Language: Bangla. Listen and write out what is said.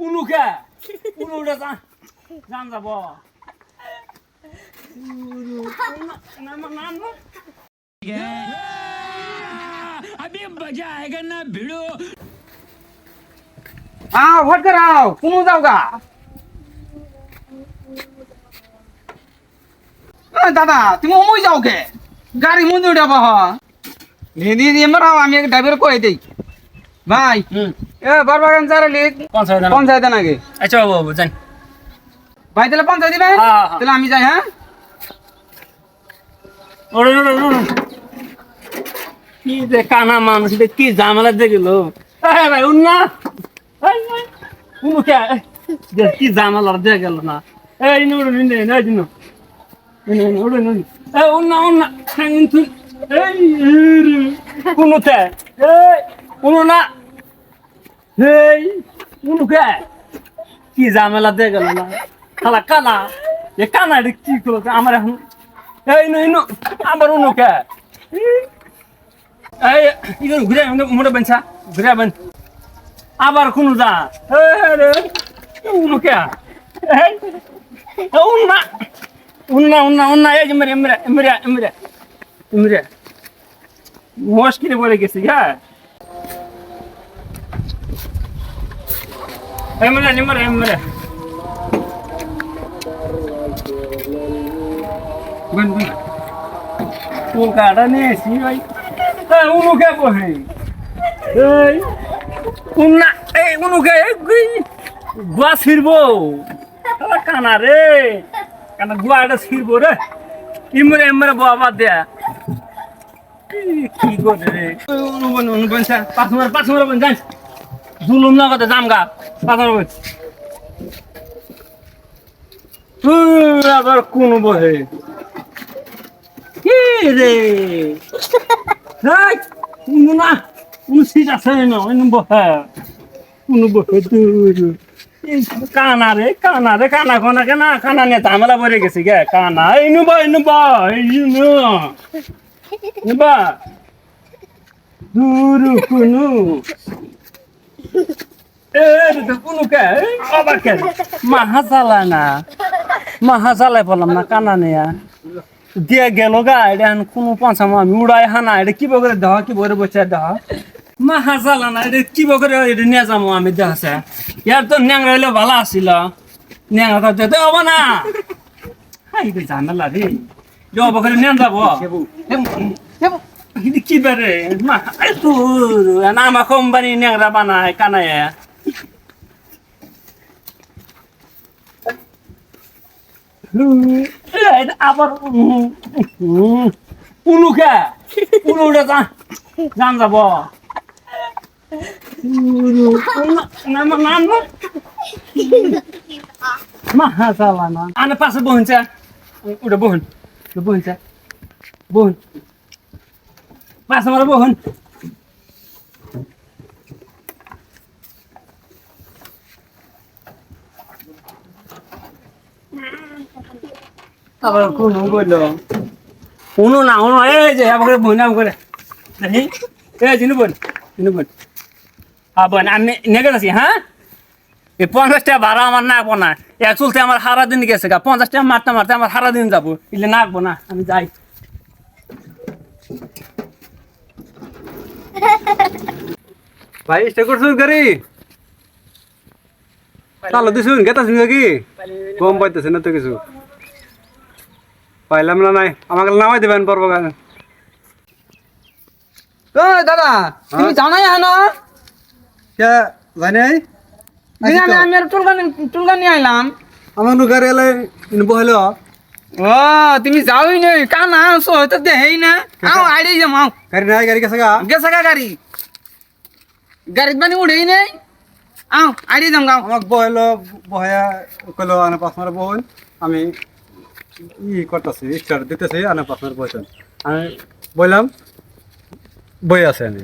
পুনুকে পুনুটা জান যাব अभी मजा आएगा ना भिड़ो। ভোট করাও কোন যাও গা দাদা তুমি ওই যাও কে গাড়ি মধ্যে উঠে বাহ মারাও আমি এক ড্রাইভার কয়ে দেই ভাই এ বারবাগান যারা লিখ পঞ্চায়েত নাকি আচ্ছা বাবু জান ভাই তাহলে পঞ্চায়েত দিবেন হ্যাঁ। তাহলে আমি যাই হ্যাঁ কি যে কানা মানুষ কি ঝামেলা দেখল ভাই উন্না পুনুকে কি ঝামেলা দিয়ে গেল না এই নুড়ু নিন এই দিন উন্না উন্না এই পুনুতে এই পুনু না এই পুনুকে কি ঝামেলা দিয়ে গেল না খালা কানা এ কানা কি করলো আমার এখন এই নো আমার উনুকে এই ইগর ঘুরে মোটা বানছা ঘুরে বান আবার কোন যা রে উনুকে এই উন্না উন্না উন্না উন্না এই যে মেরে মেরে মেরে মেরে মেরে মুশকিলে পড়ে গেছি হ্যাঁ এই মেরে মেরে মেরে বন বন কোন কাটা নিয়েছি ভাই উনুকে বহে এই উন্না এই উনুকে গুয়া ছিড়বো কানা রে কানা গুয়াটা ছিড়বো রে ইমরে ইমরে বাবা দেয়া কি করে রে অনুবন অনুবন স্যার পাঁচ মার বন যান জুলুম না কথা জামগা পাঁচ মার বন আবার কোন বহে কি রে না সিট আছে না কানা রে কানা রে কানা কোনা কেনা কানা নিয়ে ঝামেলা পড়ে গেছি গে কানা বা দূর কুনু কুনু কে আবার কে মাহা চালায় না মাহা চালাই বললাম না কানা নিয়া দিয়ে গেল গা এটা কোনো পঞ্চাম আমি উড়াই হানা এটা কি বকরে দেওয়া কি বকরে বসে দেওয়া মা হাসালা না এটা কি বকরে এটা নিয়ে যাবো আমি দেখাছে ইয়ার তো ন্যাংরা হইলে ভালো আসছিল ন্যাংরা যেতে হবো না এটা ঝামেলা রে বকরে নিয়ে যাবো কি বেড়ে মা তোর আমার কোম্পানি ন্যাংরা বানায় কানায় আবার পুনুকে পুনুটা জান যাব মাহা চালানা আনে পাশে বহনছে ওটা বহন বহনছে বহন পাশে আমার বহন আবার কোন বলল কোনো না কোনো এই যে আমাকে বইনাম করে এই জিনু বোন হ্যাঁ বোন আমি নেগে আছি হ্যাঁ এই 50 টাকা ভাড়া আমার না আপো না এক চলতে আমার সারা দিন গেছে গা 50 টাকা মারতে মারতে আমার সারা দিন যাবো এলে না আঁকবো না আমি যাই ভাই স্টে করছুন গাড়ি চালো দিছুন গেতাছুন কি গম পাইতেছে না তো কিছু পাইলাম না নাই আমাকে নামাই দেবেন পর্ব গানে ও দাদা তুমি যাও নাই হানো কে জানি আমি আর টুলগান নিয়ে আইলাম আমার নু গাড়ি এলে বহল ও তুমি যাওই নাই কানা আনছো তো দেই না আও আইডি যাম আও গাড়ি নাই গাড়ি গেছে গা গেছে গা গাড়ি বানি উড়েই নাই আও আইডি যাম গাও আমাক বহল বহয়া কইলো আনে পাঁচ মারে বহন আমি করতেছি স্টার দিতেছি আনে পাঁচ মারে বসেন আমি বললাম বই আছে আমি